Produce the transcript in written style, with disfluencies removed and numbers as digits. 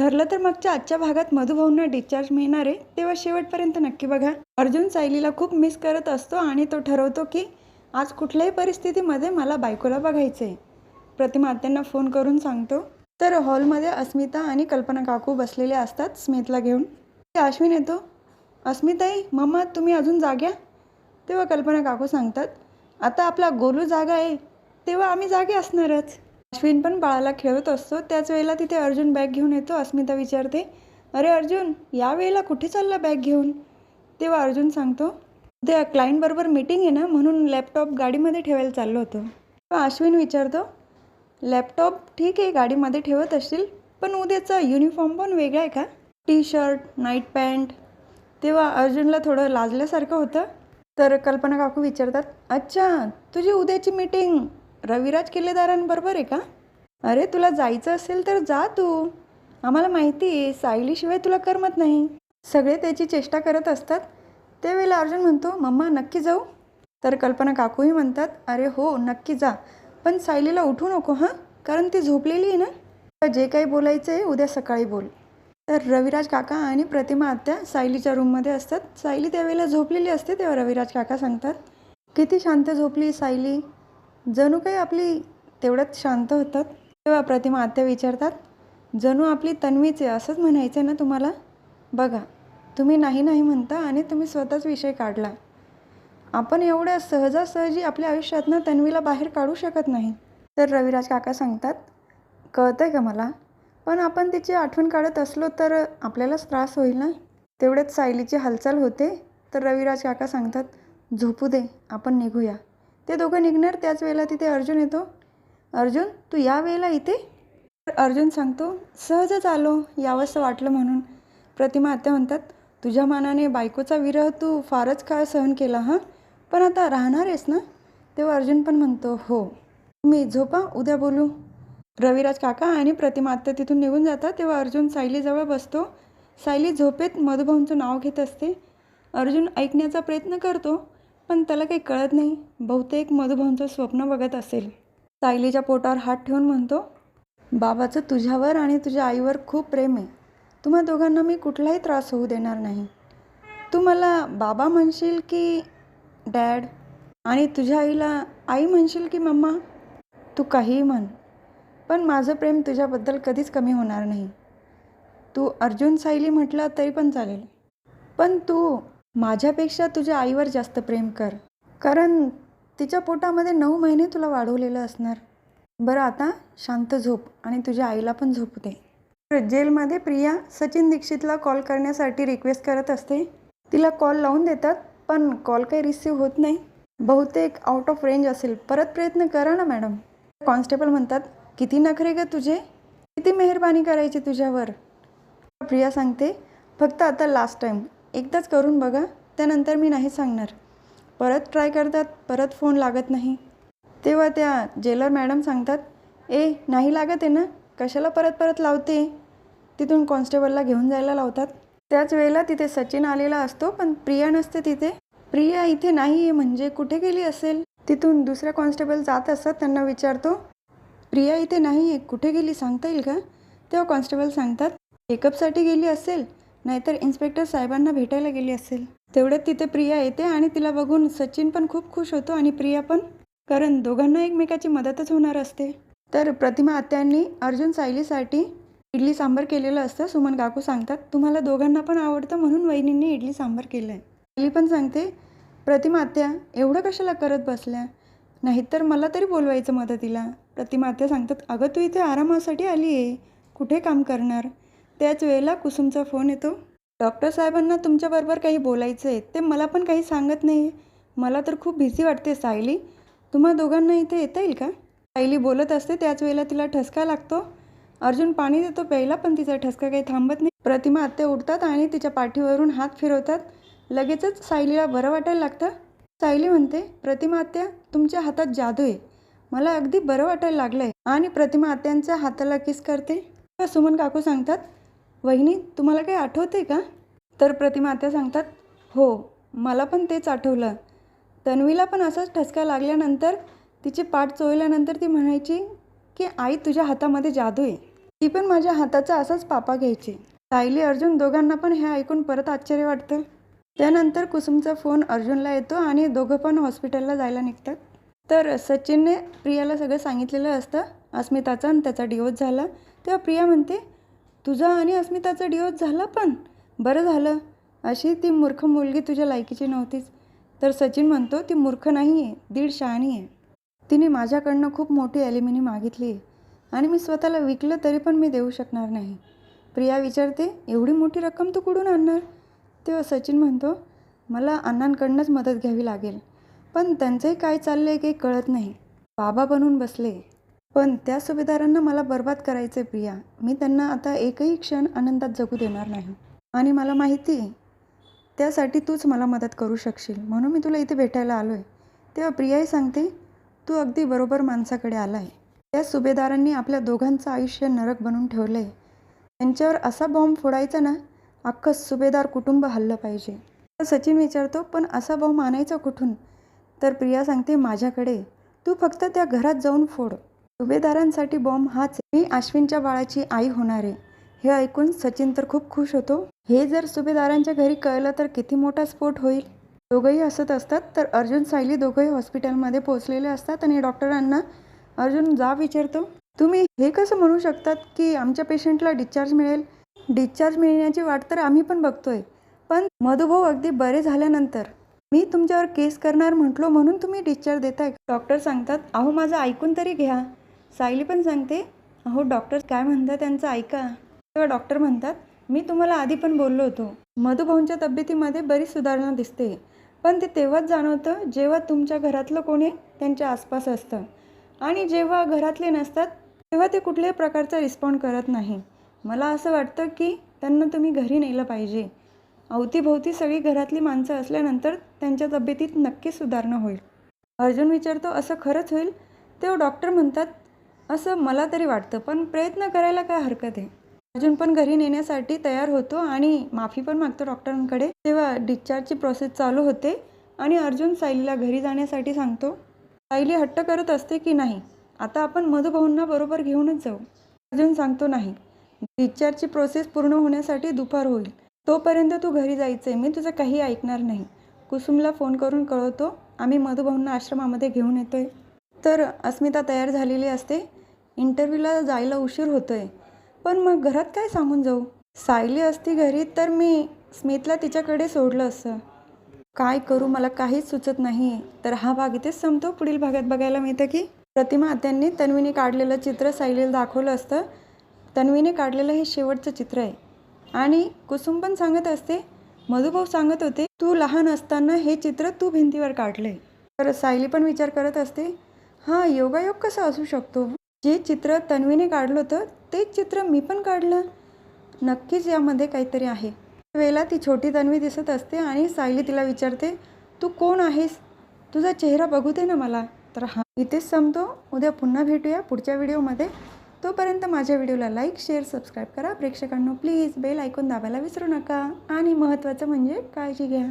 ठरलं तर मागच्या आजच्या भागात मधुभाऊंना डिस्चार्ज मिळणार आहे, तेव्हा शेवटपर्यंत नक्की बघा. अर्जुन सायलीला खूप मिस करत असतो आणि तो ठरवतो की आज कुठल्याही परिस्थितीमध्ये मला बायकोला बघायचं आहे. प्रतिमा आत्यांना फोन करून सांगतो. तर हॉलमध्ये अस्मिता आणि कल्पना काकू बसलेले असतात स्मितला घेऊन. अश्विन येतो. अस्मिताई, मम्मा तुम्ही अजून जाग्या? तेव्हा कल्पना काकू सांगतात, आता आपला गोलू जागा आहे तेव्हा आम्ही जागे असणारच. अश्विन पण बाळाला खेळत असतो. त्याच वेळेला तिथे अर्जुन बॅग घेऊन येतो. अस्मिता विचारते, अरे अर्जुन, या वेळेला कुठे चालला बॅग घेऊन? तेव्हा अर्जुन सांगतो, उद्या क्लायंटबरोबर मीटिंग आहे ना, म्हणून लॅपटॉप गाडीमध्ये ठेवायला चाललो होतो. तेव्हा अश्विन विचारतो, लॅपटॉप ठीक आहे गाडीमध्ये ठेवत असतील, पण उद्याचा युनिफॉर्म पण वेगळा आहे का? T shirt, night pant. तेव्हा अर्जुनला थोडं लाजल्यासारखं होतं. तर कल्पना काकू विचारतात, अच्छा तुझी उद्याची मीटिंग रविराज किल्लेदारांबरोबर आहे का? अरे तुला जायचं असेल तर जा तू, आम्हाला माहिती आहे सायलीशिवाय तुला करमत नाही. सगळे त्याची चेष्टा करत असतात. त्यावेळेला अर्जुन म्हणतो, मम्मा नक्की जाऊ? तर कल्पना काकूही म्हणतात, अरे हो नक्की जा, पण सायलीला उठू नको हां, कारण ती झोपलेली आहे ना. जे काही बोलायचं आहे उद्या सकाळी बोल. तर रविराज काका आणि प्रतिमा आत्या सायलीच्या रूममध्ये असतात. सायली त्यावेळेला झोपलेली असते. तेव्हा रविराज काका सांगतात, किती शांत झोपली सायली, जणू काही आपली तेवढ्यात शांत होतात. तेव्हा प्रतिमा आत्या विचारतात, जणू आपली तन्वीच आहे असंच म्हणायचं आहे ना तुम्हाला? बघा तुम्ही नाही नाही म्हणता आणि तुम्ही स्वतःच विषय काढला. आपण एवढ्या सहजासहजी आपल्या आयुष्यातनं तन्वीला बाहेर काढू शकत नाही. तर रविराज काका सांगतात, कळतं आहे का मला, पण आपण तिची आठवण काढत असलो तर आपल्यालाच त्रास होईल ना. तेवढ्यात सायलीची हालचाल होते. तर रविराज काका सांगतात, झोपू दे, आपण निघूया. ते दोघं निघणार. त्याच वेळेला तिथे अर्जुन येतो. अर्जुन, तू या वेळेला इथे? तर अर्जुन सांगतो, सहजच आलो, यावंसं वाटलं म्हणून. प्रतिमा आत्या म्हणतात, तुझ्या मानाने बायकोचा विरह तू फारच काळ सहन केला हां, पण आता राहणार आहेस ना? तेव्हा अर्जुन पण म्हणतो, हो. तुम्ही झोपा, उद्या बोलू. रविराज काका आणि प्रतिमा आत्या तिथून निघून जातात. तेव्हा अर्जुन सायलीजवळ बसतो. सायली झोपेत मधुभाऊंचं नाव घेत असते. अर्जुन ऐकण्याचा प्रयत्न करतो, पण त्याला काही कळत नाही. बहुतेक मधुभाऊंचं स्वप्न बघत असेल. सायलीच्या पोटावर हात ठेवून म्हणतो, बाबाचं तुझ्यावर आणि तुझ्या आईवर खूप प्रेम आहे. तुम्हा दोघांना मी कुठलाही त्रास होऊ देणार नाही. तू मला बाबा म्हणशील की डॅड, आणि तुझ्या आईला आई म्हणशील की मम्मा, तू काहीही म्हण, पण माझं प्रेम तुझ्याबद्दल कधीच कमी होणार नाही. तू अर्जुन सायली म्हटलं तरी पण चालेल, पण तू माझ्यापेक्षा तुझ्या आईवर जास्त प्रेम कर, कारण तिच्या पोटामध्ये 9 महिने तुला वाढवलेलं असणार. बरं आता शांत झोप आणि तुझ्या आईला पण झोपू दे. जेलमध्ये प्रिया सचिन दीक्षितला कॉल करण्यासाठी रिक्वेस्ट करत असते. तिला कॉल लावून देतात, पण कॉल काही रिसीव होत नाही. बहुतेक आउट ऑफ रेंज असेल, परत प्रयत्न करा ना मॅडम. कॉन्स्टेबल म्हणतात, किती नखरे ग तुझे, किती मेहरबानी करायची तुझ्यावर. प्रिया सांगते, फक्त आता लास्ट टाईम एकदाच करून बघा, त्यानंतर मी नाही सांगणार. परत ट्राय करतात, परत फोन लागत नाही. तेव्हा त्या जेलर मॅडम सांगतात, ए नाही लागत आहे ना, कशाला परत परत लावते. तिथून कॉन्स्टेबलला घेऊन जायला लावतात. त्याच वेळेला तिथे सचिन आलेला असतो, पण प्रिया नसते तिथे. प्रिया इथे नाही आहे म्हणजे कुठे गेली असेल. तिथून दुसऱ्या कॉन्स्टेबल जात असतात. त्यांना विचारतो, प्रिया इथे नाही आहे, कुठे गेली सांगता येईल का? तेव्हा कॉन्स्टेबल सांगतात, चेकअपसाठी गेली असेल, नाहीतर इन्स्पेक्टर साहेबांना भेटायला गेली असेल. तेवढ्यात तिथे प्रिया येते आणि तिला बघून सचिन पण खूप खुश होतो आणि प्रिया पण, कारण दोघांना एकमेकाची मदतच होणार असते. तर प्रतिमा आत्यांनी अर्जुन सायलीसाठी इडली सांबार केलेलं असतं. सुमन काकू सांगतात, तुम्हाला दोघांना पण आवडतं म्हणून वहिनींनी इडली सांबार केलं आहे. सायली पण सांगते, प्रतिमा आत्या एवढं कशाला करत बसल्या, नाहीतर मला तरी बोलवायचं मदतीला. प्रतिमा आत्या सांगतात, अगं तू इथे आरामासाठी आली आहे, कुठे काम करणार. त्याच वेळेला कुसुमचा फोन येतो. डॉक्टर साहेबांना तुमच्याबरोबर काही बोलायचं आहे, ते मला पण काही सांगत नाही. मला तर खूप भीती वाटते सायली, तुम्हा दोघांना इथे येता येईल का? सायली बोलत असते. त्याच वेळेला तिला ठसका लागतो. अर्जुन पाणी देतो प्यायला, पण तिचा ठसका काही थांबत नाही. प्रतिमा आत्या उठतात आणि तिच्या पाठीवरून हात फिरवतात. लगेचच सायलीला बरं वाटायला लागतं. सायली म्हणते, प्रतिमा आत्या तुमच्या हातात जादू आहे, मला अगदी बरं वाटायला लागलं आहे. आणि प्रतिमा आत्यांच्या हाताला किस करते. सुमन काकू सांगतात, वहिनी तुम्हाला काही आठवते का? तर प्रतिमा आत्या सांगतात, हो मला पण तेच आठवलं. तन्वीला पण असाच ठसका लागल्यानंतर तिची पाठ चोळल्यानंतर ती म्हणायची की आई तुझ्या हातामध्ये जादू आहे. ती पण माझ्या हाताचा असाच पापा घ्यायची. सायली अर्जुन दोघांना पण हे ऐकून परत आश्चर्य वाटतं. त्यानंतर कुसुमचा फोन अर्जुनला येतो आणि दोघं पण हॉस्पिटलला जायला निघतात. तर सचिनने प्रियाला सगळं सांगितलेलं असतं अस्मिताचा आणि त्याचा डिवोर्स झाला. तेव्हा प्रिया म्हणते, तुझा आणि अस्मिताचा डिवोर्स झाला पण बरं झालं, अशी ती मूर्ख मुलगी तुझ्या लायकीची नव्हतीच. तर सचिन म्हणतो, ती मूर्ख नाही आहे, दीड शहाणी आहे. तिने माझ्याकडनं खूप मोठी ॲल्युमिनी मागितली आहे आणि मी स्वतःला विकलं तरी पण मी देऊ शकणार नाही. प्रिया विचारते, एवढी मोठी रक्कम तू कुठून आणणार? तेव्हा सचिन म्हणतो, मला अण्णांकडनंच मदत घ्यावी लागेल, पण त्यांचंही काय चाललं आहे काही कळत नाही. बाबा बनून बसले, पण त्या सुभेदारांना मला बर्बाद करायचं आहे प्रिया. मी त्यांना आता एकही क्षण आनंदात जगू देणार नाही आणि मला माहिती आहे त्यासाठी तूच मला मदत करू शकशील, म्हणून मी तुला इथे भेटायला आलो आहे. तेव्हा प्रियाही सांगते, तू अगदी बरोबर माणसाकडे आला आहे. त्या सुभेदारांनी आपल्या दोघांचं आयुष्य नरक बनवून ठेवलं आहे. त्यांच्यावर असा बॉम्ब फोडायचा ना, अख्खं सुभेदार कुटुंब हल्लं पाहिजे. तर सचिन विचारतो, पण असा बॉम्ब आणायचा कुठून? तर प्रिया सांगते, माझ्याकडे, तू फक्त त्या घरात जाऊन फोड. सुभेदारांसाठी बॉम्ब हाच, मी अश्विनच्या बाळाची आई होणार आहे. हे ऐकून सचिन तर खूप खुश होतो. हे जर सुभेदारांच्या घरी कळलं तर किती मोठा स्फोट होईल. दोघंही हसत असतात. तर अर्जुन सायली दोघंही हॉस्पिटलमध्ये पोहोचलेले असतात आणि डॉक्टरांना अर्जुन जाब विचारतो, तुम्ही हे कसं म्हणू शकतात की आमच्या पेशंटला डिस्चार्ज मिळेल? डिस्चार्ज मिळण्याची वाट तर आम्ही पण बघतोय, पण मधुभाऊ अगदी बरे झाल्यानंतर मी तुमच्यावर केस करणार म्हटलो म्हणून तुम्ही डिस्चार्ज देताय. डॉक्टर सांगतात, अहो माझं ऐकून तरी घ्या. सायली पण सांगते, अहो डॉक्टर काय म्हणतात त्यांचं ऐका. तेव्हा डॉक्टर म्हणतात, मी तुम्हाला आधी पण बोललो होतो, मधुभाऊंच्या तब्येतीमध्ये बरीच सुधारणा दिसते, पण ते तेव्हाच जाणवतं जेव्हा तुमच्या घरातलं कोणी त्यांच्या आसपास असतं आणि जेव्हा घरातले नसतात तेव्हा ते कुठल्याही प्रकारचा रिस्पॉन्ड करत नाही. मला असं वाटतं की त्यांना तुम्ही घरी नेलं पाहिजे. अवतीभोवती सगळी घरातली माणसं असल्यानंतर त्यांच्या तब्येतीत नक्कीच सुधारणा होईल. अर्जुन विचारतो, असं खरंच होईल? तेव्हा डॉक्टर म्हणतात, असं मला तरी वाटतं, पण प्रयत्न करायला काय हरकत आहे. अर्जुन पण घरी नेण्यासाठी तयार होतो आणि माफी पण मागतो डॉक्टरांकडे. तेव्हा डिस्चार्जची प्रोसेस चालू होते आणि अर्जुन सायलीला घरी जाण्यासाठी सांगतो. सायली हट्ट करत असते की नाही, आता आपण मधुभाऊंना बरोबर घेऊनच जाऊ. अर्जुन सांगतो, नाही, डिस्चार्जची प्रोसेस पूर्ण होण्यासाठी दुपार होईल, तोपर्यंत तू घरी जायचंय, मी तुझं काही ऐकणार नाही. कुसुमला फोन करून कळवतो, आम्ही मधुभाऊंना आश्रमामध्ये घेऊन येतोय. तर अस्मिता तयार झालेली असते. इंटरव्ह्यूला जायला उशीर होतोय, पण मग घरात काय सांगून जाऊ? सायली असती घरी तर मी स्मितला तिच्याकडे सोडलं असतं. काय करू मला काहीच सुचत नाही. तर हा भाग इथेच संपतो. पुढील भागात बघायला मिळतं की प्रतिमा आत्यांनी तन्वीने काढलेलं चित्र सायलीला दाखवलं असतं. तन्वीने काढलेलं हे शेवटचं चित्र आहे आणि कुसुम पण सांगत असते, मधुभाऊ सांगत होते, तू लहान असताना हे चित्र तू भिंतीवर काढलंय. तर सायली पण विचार करत असते, हा योगायोग कसा असू शकतो? जे चित्र तन्वीने काढलं होतं तेच चित्र मी पण काढलं. नक्कीच यामध्ये काहीतरी आहे. वेळेला ती छोटी तन्वी दिसत असते आणि सायली तिला विचारते, तू कोण आहेस? तुझा चेहरा बघू दे ना मला. तर हा इथेच संपतो. उद्या पुन्हा भेटूया पुढच्या व्हिडिओमध्ये. तोपर्यंत माझ्या व्हिडिओला लाईक, शेअर, सबस्क्राईब करा. प्रेक्षकांनो प्लीज बेल आयकॉन दाबायला विसरू नका आणि महत्त्वाचं म्हणजे काळजी घ्या.